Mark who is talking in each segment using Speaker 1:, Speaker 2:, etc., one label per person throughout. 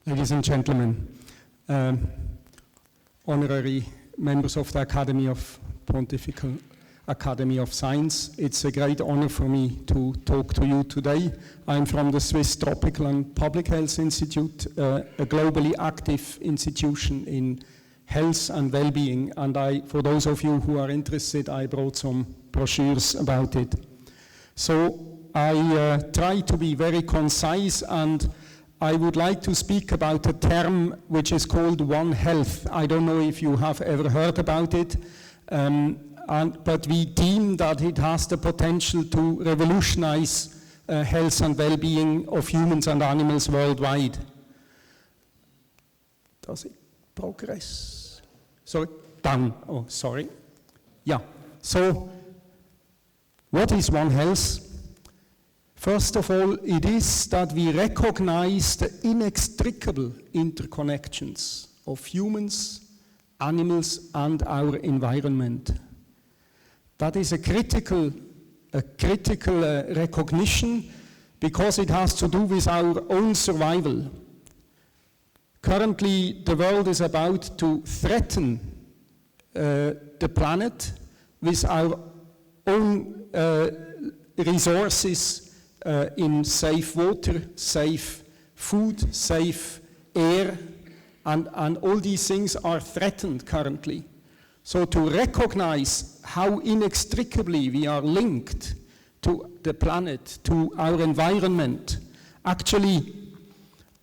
Speaker 1: Ladies and gentlemen, honorary members of the Pontifical Academy of Science, it's a great honor for me to talk to you today. I'm from the Swiss Tropical and Public Health Institute, a globally active institution in health and well-being, and for those of you who are interested, I brought some brochures about it. So I try to be very concise, and I would like to speak about a term which is called One Health. I don't know if you have ever heard about it, but we deem that it has the potential to revolutionize health and well-being of humans and animals worldwide. Does it progress? Sorry, down. Oh, sorry. Yeah. So, what is One Health? First of all, it is that we recognize the inextricable interconnections of humans, animals, and our environment. That is a critical recognition because it has to do with our own survival. Currently, the world is about to threaten the planet with our own resources in safe water, safe food, safe air, and all these things are threatened currently. So to recognize how inextricably we are linked to the planet, to our environment. Actually,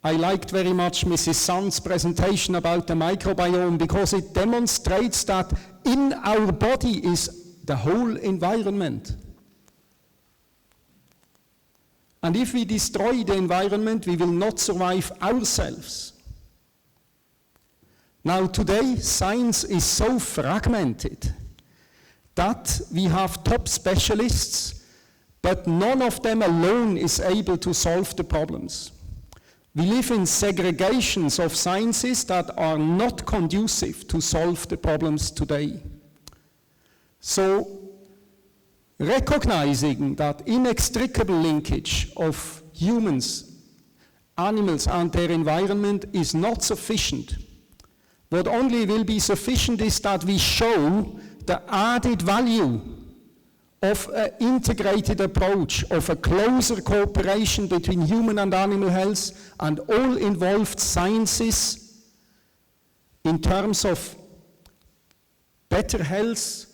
Speaker 1: I liked very much Mrs. Sand's presentation about the microbiome because it demonstrates that in our body is the whole environment. And if we destroy the environment, we will not survive ourselves. Now today, science is so fragmented that we have top specialists, but none of them alone is able to solve the problems. We live in segregations of sciences that are not conducive to solve the problems today. So, recognizing that inextricable linkage of humans, animals, and their environment is not sufficient. What only will be sufficient is that we show the added value of an integrated approach, of a closer cooperation between human and animal health and all involved sciences in terms of better health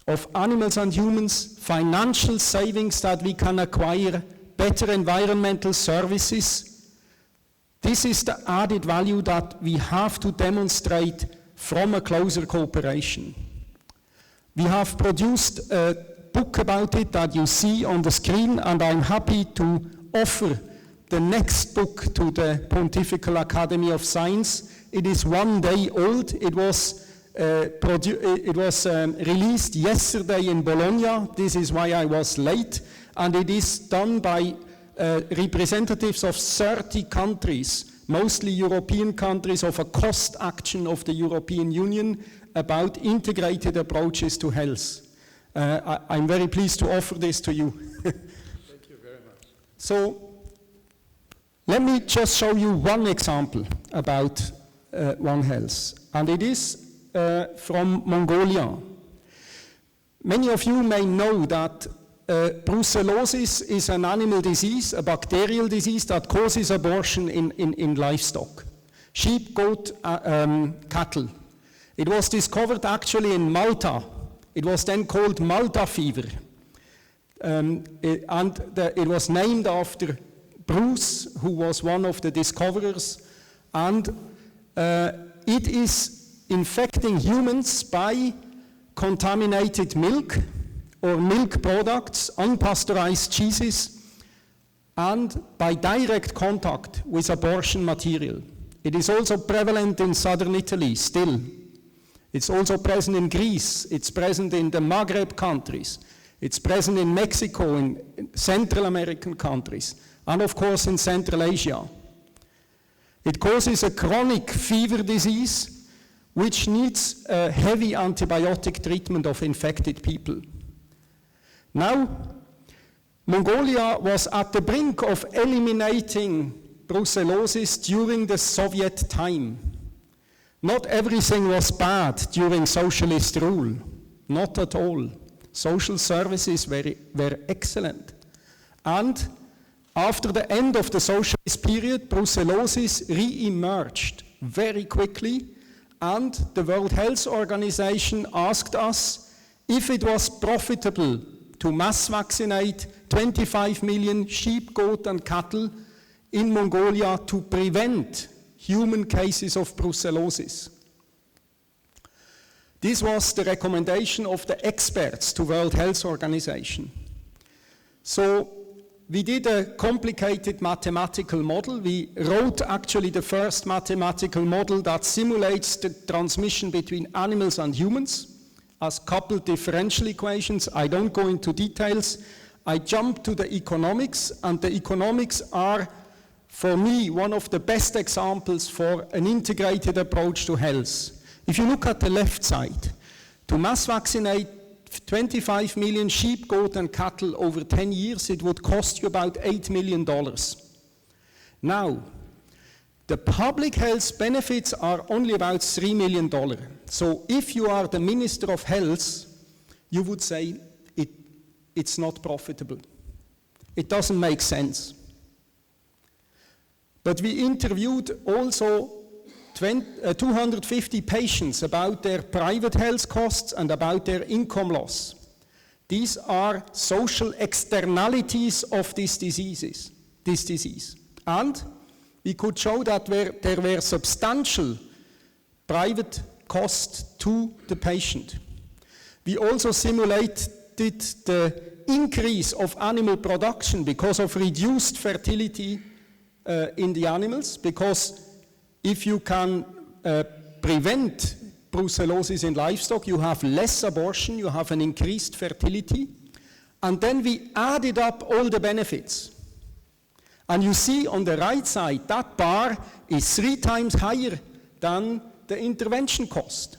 Speaker 1: of animals and humans, financial savings that we can acquire, better environmental services. This is the added value that we have to demonstrate from a closer cooperation. We have produced a book about it that you see on the screen, and I'm happy to offer the next book to the Pontifical Academy of Science. It is 1 day old. It was released yesterday in Bologna. This is why I was late. And it is done by representatives of 30 countries, mostly European countries, of a cost action of the European Union about integrated approaches to health. I'm very pleased to offer this to you.
Speaker 2: Thank you very much.
Speaker 1: So, let me just show you one example about One Health. And it is from Mongolia. Many of you may know that Brucellosis is an animal disease, a bacterial disease that causes abortion in livestock, sheep, goat, cattle. It was discovered actually in Malta. It was then called Malta fever. It was named after Bruce, who was one of the discoverers, and it is infecting humans by contaminated milk or milk products, unpasteurized cheeses, and by direct contact with abortion material. It is also prevalent in southern Italy still. It's also present in Greece. It's present in the Maghreb countries. It's present in Mexico, in Central American countries, and of course in Central Asia. It causes a chronic fever disease which needs a heavy antibiotic treatment of infected people. Now, Mongolia was at the brink of eliminating brucellosis during the Soviet time. Not everything was bad during socialist rule, not at all. Social services were excellent. And after the end of the socialist period, brucellosis re-emerged very quickly, and the World Health Organization asked us if it was profitable to mass vaccinate 25 million sheep, goat, and cattle in Mongolia to prevent human cases of brucellosis. This was the recommendation of the experts to World Health Organization. So we did a complicated mathematical model. We wrote actually the first mathematical model that simulates the transmission between animals and humans as coupled differential equations. I don't go into details. I jump to the economics, and the economics are, for me, one of the best examples for an integrated approach to health. If you look at the left side, to mass vaccinate 25 million sheep, goat, and cattle over 10 years, it would cost you about $8 million. Now, the public health benefits are only about $3 million. So if you are the Minister of Health, you would say it's not profitable. It doesn't make sense. But we interviewed also 250 patients about their private health costs and about their income loss. These are social externalities of this disease. And we could show that there were substantial private costs to the patient. We also simulated the increase of animal production because of reduced fertility in the animals, because if you can prevent brucellosis in livestock, you have less abortion, you have an increased fertility. And then we added up all the benefits. And you see on the right side, that bar is 3 times higher than the intervention cost.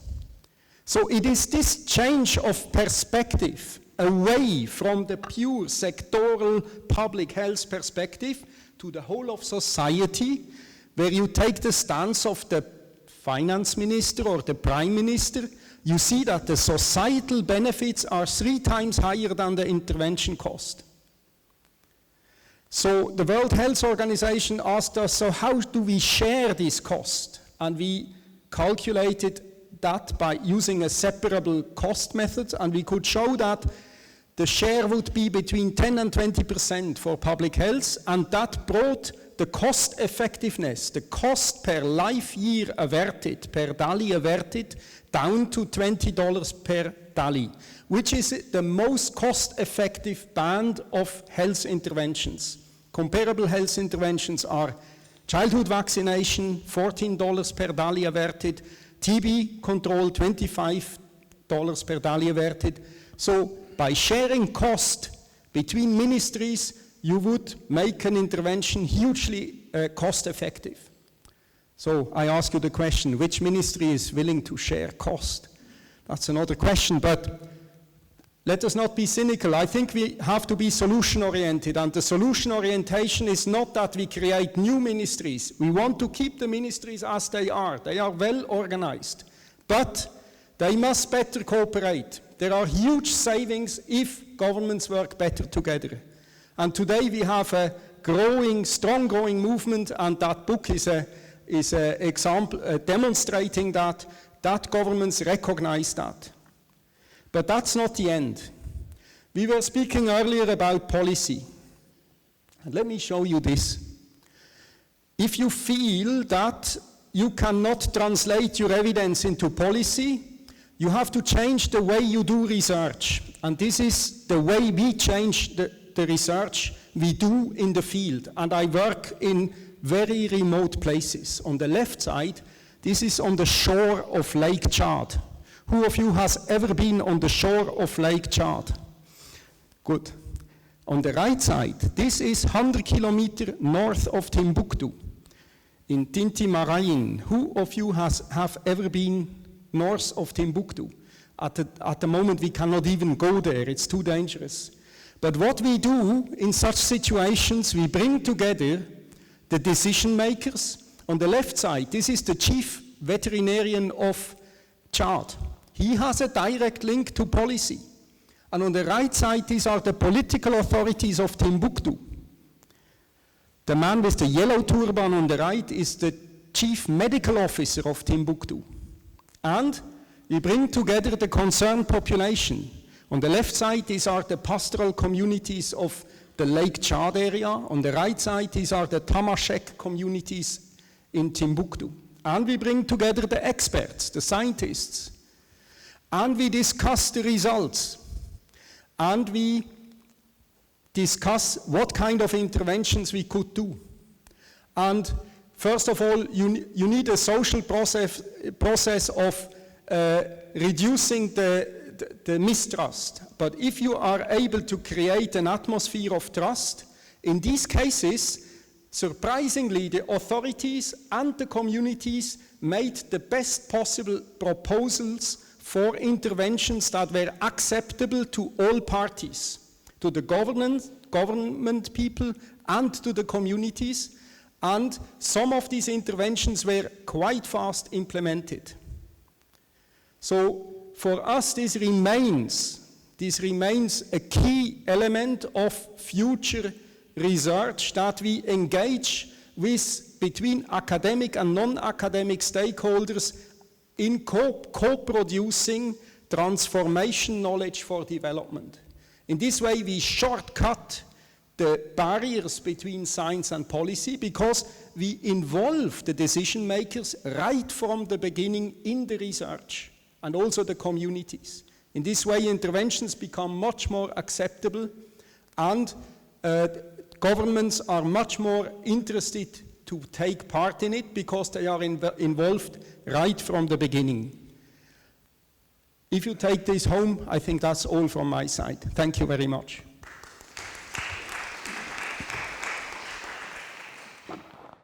Speaker 1: So it is this change of perspective away from the pure sectoral public health perspective to the whole of society, where you take the stance of the finance minister or the prime minister. You see that the societal benefits are 3 times higher than the intervention cost. So the World Health Organization asked us, so how do we share this cost? And we calculated that by using a separable cost method, and we could show that the share would be between 10 and 20% for public health, and that brought the cost effectiveness, the cost per life year averted, per DALY averted, down to $20 per DALY, which is the most cost-effective band of health interventions. Comparable health interventions are childhood vaccination, $14 per DALY averted, TB control, $25 per DALY averted. So by sharing cost between ministries, you would make an intervention hugely cost-effective. So I ask you the question, which ministry is willing to share cost? That's another question, but let us not be cynical. I think we have to be solution-oriented, and the solution orientation is not that we create new ministries. We want to keep the ministries as they are. They are well organized, but they must better cooperate. There are huge savings if governments work better together. And today we have a strong growing movement, and that book is an example demonstrating that governments recognize that. But that's not the end. We were speaking earlier about policy. And let me show you this. If you feel that you cannot translate your evidence into policy, you have to change the way you do research. And this is the way we change the research we do in the field. And I work in very remote places. On the left side, this is on the shore of Lake Chad. Who of you has ever been on the shore of Lake Chad? Good. On the right side, this is 100 kilometers north of Timbuktu, in Tinti Marain. Who of you have ever been north of Timbuktu? At the moment, we cannot even go there. It's too dangerous. But what we do in such situations, we bring together the decision makers. On the left side, this is the chief veterinarian of Chad. He has a direct link to policy. And on the right side, these are the political authorities of Timbuktu. The man with the yellow turban on the right is the chief medical officer of Timbuktu. And we bring together the concerned population. On the left side, these are the pastoral communities of the Lake Chad area. On the right side, these are the Tamashek communities in Timbuktu. And we bring together the experts, the scientists. And we discuss the results. And we discuss what kind of interventions we could do. And first of all, you need a social process of reducing the mistrust. But if you are able to create an atmosphere of trust, in these cases, surprisingly, the authorities and the communities made the best possible proposals for interventions that were acceptable to all parties, to the government people and to the communities, and some of these interventions were quite fast implemented. So for us, this remains a key element of future research that we engage with between academic and non-academic stakeholders in co-producing transformation knowledge for development. In this way, we shortcut the barriers between science and policy because we involve the decision makers right from the beginning in the research and also the communities. In this way, interventions become much more acceptable and governments are much more interested to take part in it because they are involved right from the beginning. If you take this home, I think that's all from my side. Thank you very much.